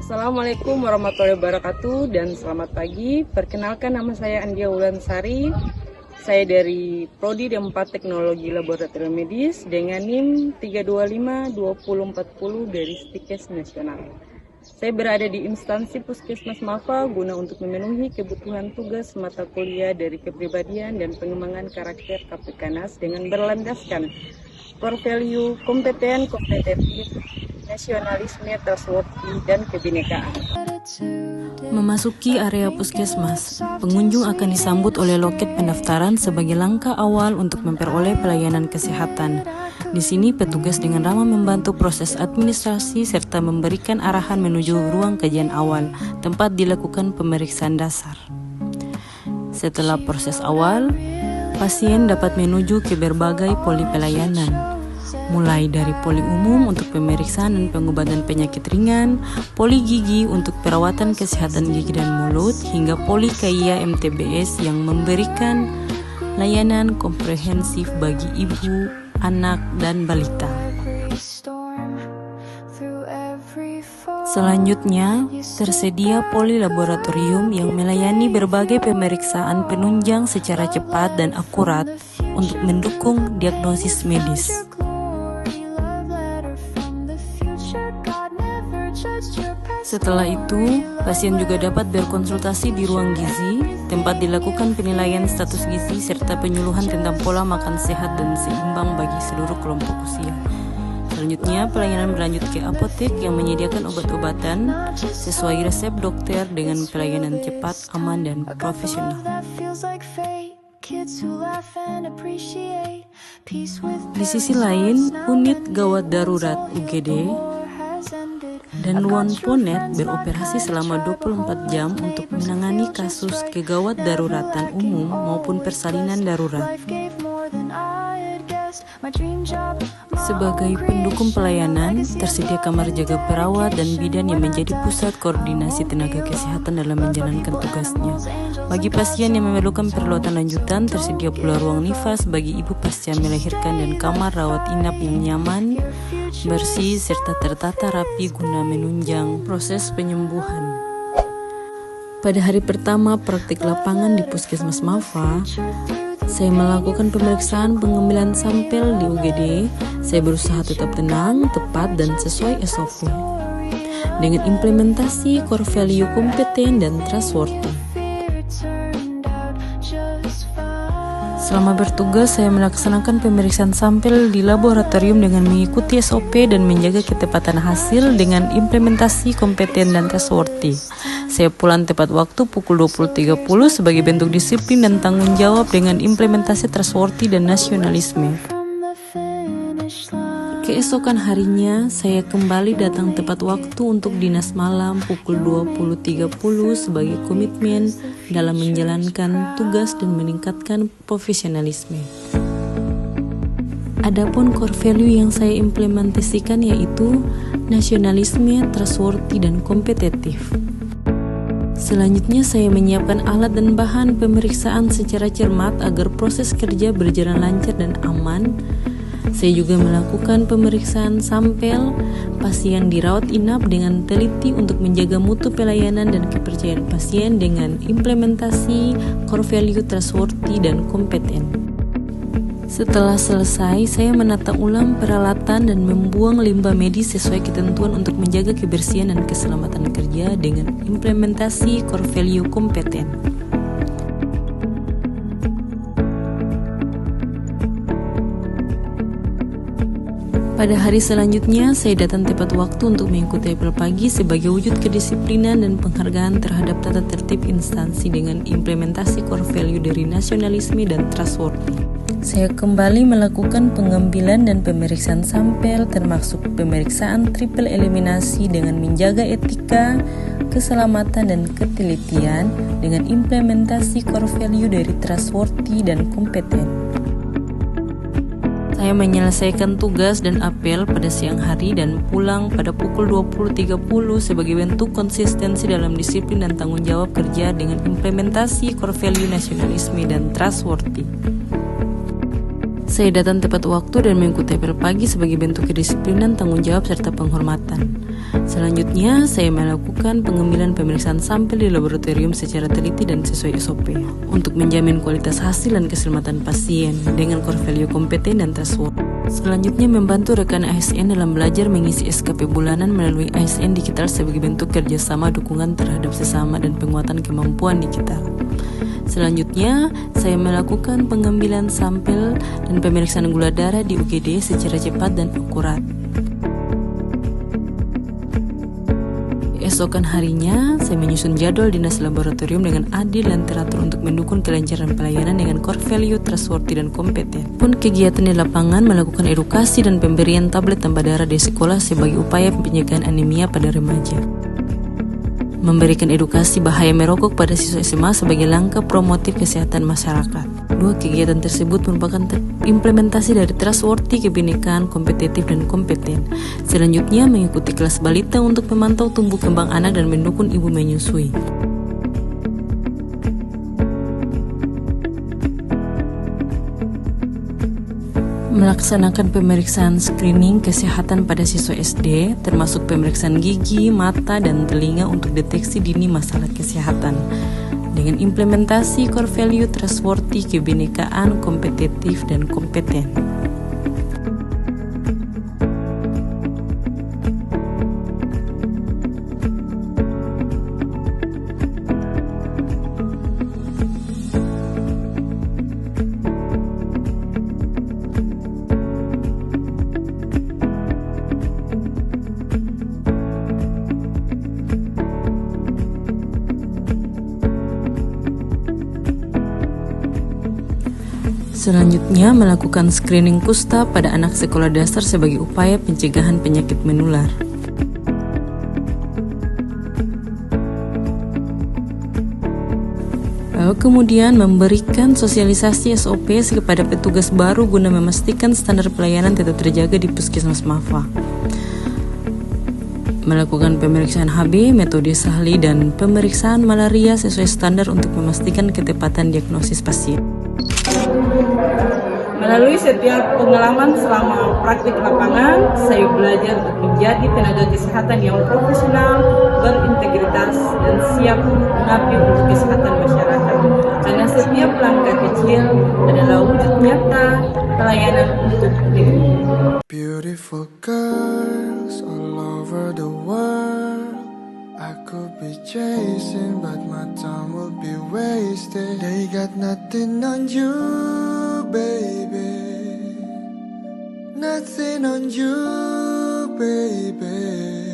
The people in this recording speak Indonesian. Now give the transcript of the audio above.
Assalamualaikum warahmatullahi wabarakatuh dan selamat pagi. Perkenalkan, nama saya Andia Wulansari. Saya dari Prodi D4 Teknologi Laboratorium Medis dengan NIM 325-2040 dari Stikes Nasional. Saya berada di instansi Puskesmas Mafa guna untuk memenuhi kebutuhan tugas mata kuliah dari kepribadian dan pengembangan karakter KPKNAS dengan berlandaskan core value, kompeten, kompetitif, nasionalisme, trustworthy, dan kebinekaan. Memasuki area puskesmas, pengunjung akan disambut oleh loket pendaftaran sebagai langkah awal untuk memperoleh pelayanan kesehatan. Di sini petugas dengan ramah membantu proses administrasi serta memberikan arahan menuju ruang kajian awal, tempat dilakukan pemeriksaan dasar. Setelah proses awal, pasien dapat menuju ke berbagai poli pelayanan, mulai dari poli umum untuk pemeriksaan dan pengobatan penyakit ringan, poli gigi untuk perawatan kesehatan gigi dan mulut, hingga poli KIA MTBS yang memberikan layanan komprehensif bagi ibu, anak, dan balita. Selanjutnya, tersedia poli laboratorium yang melayani berbagai pemeriksaan penunjang secara cepat dan akurat untuk mendukung diagnosis medis. Setelah itu, pasien juga dapat berkonsultasi di ruang gizi, tempat dilakukan penilaian status gizi serta penyuluhan tentang pola makan sehat dan seimbang bagi seluruh kelompok usia. Selanjutnya, pelayanan berlanjut ke apotek yang menyediakan obat-obatan sesuai resep dokter dengan pelayanan cepat, aman, dan profesional. Di sisi lain, unit gawat darurat UGD dan ruang Ponet beroperasi selama 24 jam untuk menangani kasus kegawat daruratan umum maupun persalinan darurat. Sebagai pendukung pelayanan, tersedia kamar jaga perawat dan bidan yang menjadi pusat koordinasi tenaga kesehatan dalam menjalankan tugasnya. Bagi pasien yang memerlukan perawatan lanjutan, tersedia pula ruang nifas bagi ibu pasca melahirkan dan kamar rawat inap yang nyaman, bersih, serta tertata rapi guna menunjang proses penyembuhan. Pada hari pertama praktik lapangan di Puskesmas Mafa, saya melakukan pemeriksaan pengambilan sampel di UGD. Saya berusaha tetap tenang, tepat, dan sesuai SOP dengan implementasi core value kompeten dan trustworthy. Selama bertugas, saya melaksanakan pemeriksaan sampel di laboratorium dengan mengikuti SOP dan menjaga ketepatan hasil dengan implementasi kompeten dan trustworthy. Saya pulang tepat waktu pukul 20.30 sebagai bentuk disiplin dan tanggung jawab dengan implementasi trustworthy dan nasionalisme. Keesokan harinya, saya kembali datang tepat waktu untuk dinas malam pukul 20.30 sebagai komitmen dalam menjalankan tugas dan meningkatkan profesionalisme. Adapun core value yang saya implementasikan yaitu nasionalisme, trustworthy, dan kompetitif. Selanjutnya, saya menyiapkan alat dan bahan pemeriksaan secara cermat agar proses kerja berjalan lancar dan aman. Saya juga melakukan pemeriksaan sampel pasien dirawat inap dengan teliti untuk menjaga mutu pelayanan dan kepercayaan pasien dengan implementasi core value trustworthy dan kompeten. Setelah selesai, saya menata ulang peralatan dan membuang limbah medis sesuai ketentuan untuk menjaga kebersihan dan keselamatan kerja dengan implementasi core value kompeten. Pada hari selanjutnya, saya datang tepat waktu untuk mengikuti apel pagi sebagai wujud kedisiplinan dan penghargaan terhadap tata tertib instansi dengan implementasi core value dari nasionalisme dan trustworthy. Saya kembali melakukan pengambilan dan pemeriksaan sampel termasuk pemeriksaan triple eliminasi dengan menjaga etika, keselamatan, dan ketelitian dengan implementasi core value dari trustworthy dan kompeten. Saya menyelesaikan tugas dan apel pada siang hari dan pulang pada pukul 20.30 sebagai bentuk konsistensi dalam disiplin dan tanggung jawab kerja dengan implementasi core value nasionalisme dan trustworthy. Saya datang tepat waktu dan mengikuti apel pagi sebagai bentuk kedisiplinan, tanggung jawab, serta penghormatan. Selanjutnya, saya melakukan pengambilan pemeriksaan sampel di laboratorium secara teliti dan sesuai SOP untuk menjamin kualitas hasil dan keselamatan pasien dengan core value kompeten dan trustworthy. Selanjutnya, membantu rekan ASN dalam belajar mengisi SKP bulanan melalui ASN Digital sebagai bentuk kerjasama dukungan terhadap sesama dan penguatan kemampuan digital. Selanjutnya, saya melakukan pengambilan sampel dan pemeriksaan gula darah di UGD secara cepat dan akurat. Esokan harinya, saya menyusun jadwal dinas laboratorium dengan adil dan teratur untuk mendukung kelancaran pelayanan dengan core value, trustworthy, dan kompeten. Pun kegiatan di lapangan melakukan edukasi dan pemberian tablet tanpa darah di sekolah sebagai upaya pencegahan anemia pada remaja. Memberikan edukasi bahaya merokok pada siswa SMA sebagai langkah promotif kesehatan masyarakat. Dua kegiatan tersebut merupakan implementasi dari trustworthy, kebinekaan, kompetitif, dan kompeten. Selanjutnya, mengikuti kelas balita untuk memantau tumbuh kembang anak dan mendukung ibu menyusui. Melaksanakan pemeriksaan screening kesehatan pada siswa SD, termasuk pemeriksaan gigi, mata, dan telinga untuk deteksi dini masalah kesehatan. Dengan implementasi core value, trustworthy, kebinekaan, kompetitif, dan kompeten. Selanjutnya, melakukan screening kusta pada anak sekolah dasar sebagai upaya pencegahan penyakit menular. Lalu kemudian memberikan sosialisasi SOP kepada petugas baru guna memastikan standar pelayanan tetap terjaga di Puskesmas Mafa. Melakukan pemeriksaan HB, metode Sahli, dan pemeriksaan malaria sesuai standar untuk memastikan ketepatan diagnosis pasien. Melalui setiap pengalaman selama praktik lapangan, saya belajar untuk menjadi tenaga kesehatan yang profesional, berintegritas, dan siap mengabdi untuk kesehatan masyarakat. Karena setiap langkah kecil adalah wujud nyata pelayanan untuk negeri. Beautiful girls all over the world, I could be chasing, but my time will be wasted. They got nothing on you, baby. Nothing on you, baby.